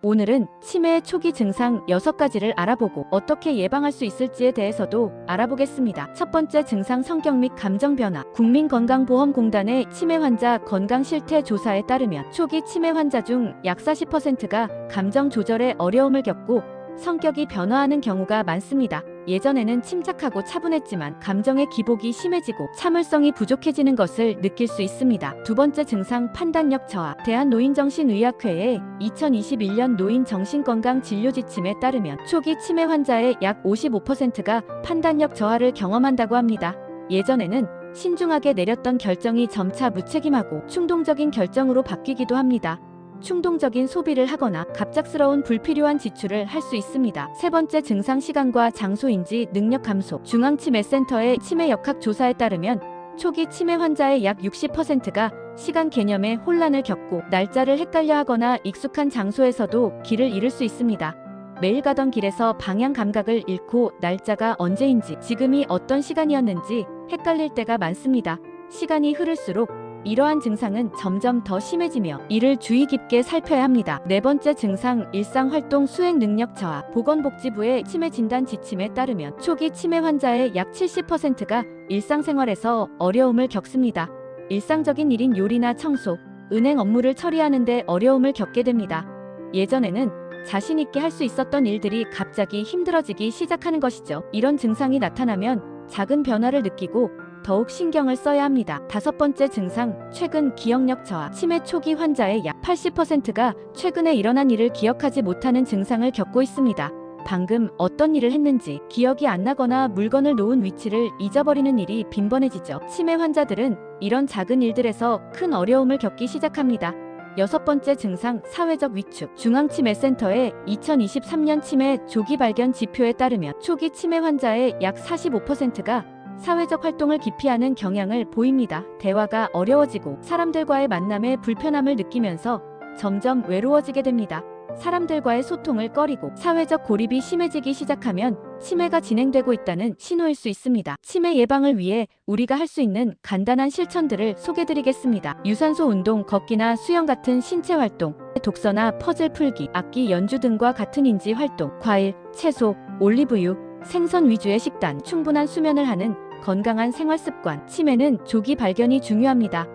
오늘은 치매의 초기 증상 6가지를 알아보고 어떻게 예방할 수 있을지에 대해서도 알아보겠습니다. 첫 번째 증상 성격 및 감정 변화. 국민건강보험공단의 치매 환자 건강 실태 조사에 따르면 초기 치매 환자 중 약 40%가 감정 조절에 어려움을 겪고 성격이 변화하는 경우가 많습니다. 예전에는 침착하고 차분했지만 감정의 기복이 심해지고 참을성이 부족해지는 것을 느낄 수 있습니다. 두 번째 증상 판단력 저하. 대한노인정신의학회의 2021년 노인정신건강진료지침에 따르면 초기 치매 환자의 약 55%가 판단력 저하를 경험한다고 합니다. 예전에는 신중하게 내렸던 결정이 점차 무책임하고 충동적인 결정으로 바뀌기도 합니다. 충동적인 소비를 하거나 갑작스러운 불필요한 지출을 할 수 있습니다. 세 번째 증상 시간과 장소 인지 능력 감소. 중앙치매센터의 치매 역학 조사에 따르면 초기 치매 환자의 약 60%가 시간 개념에 혼란을 겪고 날짜를 헷갈려 하거나 익숙한 장소에서도 길을 잃을 수 있습니다. 매일 가던 길에서 방향 감각을 잃고 날짜가 언제인지 지금이 어떤 시간이었는지 헷갈릴 때가 많습니다. 시간이 흐를수록 이러한 증상은 점점 더 심해지며 이를 주의 깊게 살펴야 합니다. 네 번째 증상 일상활동 수행 능력 저하. 보건복지부의 치매 진단 지침에 따르면 초기 치매 환자의 약 70%가 일상생활에서 어려움을 겪습니다. 일상적인 일인 요리나 청소, 은행 업무를 처리하는 데 어려움을 겪게 됩니다. 예전에는 자신 있게 할 수 있었던 일들이 갑자기 힘들어지기 시작하는 것이죠. 이런 증상이 나타나면 작은 변화를 느끼고 더욱 신경을 써야 합니다. 다섯 번째 증상, 최근 기억력 저하. 치매 초기 환자의 약 80%가 최근에 일어난 일을 기억하지 못하는 증상을 겪고 있습니다. 방금 어떤 일을 했는지 기억이 안 나거나 물건을 놓은 위치를 잊어버리는 일이 빈번해지죠. 치매 환자들은 이런 작은 일들에서 큰 어려움을 겪기 시작합니다. 여섯 번째 증상, 사회적 위축. 중앙치매센터의 2023년 치매 조기 발견 지표에 따르면 초기 치매 환자의 약 45%가 사회적 활동을 기피하는 경향을 보입니다. 대화가 어려워지고 사람들과의 만남에 불편함을 느끼면서 점점 외로워지게 됩니다. 사람들과의 소통을 꺼리고 사회적 고립이 심해지기 시작하면 치매가 진행되고 있다는 신호일 수 있습니다. 치매 예방을 위해 우리가 할 수 있는 간단한 실천들을 소개드리겠습니다. 유산소 운동, 걷기나 수영 같은 신체 활동, 독서나 퍼즐 풀기, 악기 연주 등과 같은 인지 활동, 과일, 채소, 올리브유, 생선 위주의 식단, 충분한 수면을 하는 건강한 생활 습관. 치매는 조기 발견이 중요합니다.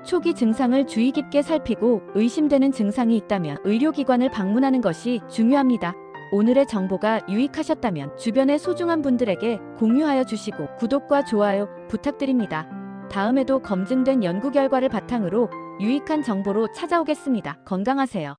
초기 증상을 주의 깊게 살피고 의심되는 증상이 있다면 의료기관을 방문하는 것이 중요합니다. 오늘의 정보가 유익하셨다면 주변의 소중한 분들에게 공유하여 주시고 구독과 좋아요 부탁드립니다. 다음에도 검증된 연구 결과를 바탕으로 유익한 정보로 찾아오겠습니다. 건강하세요.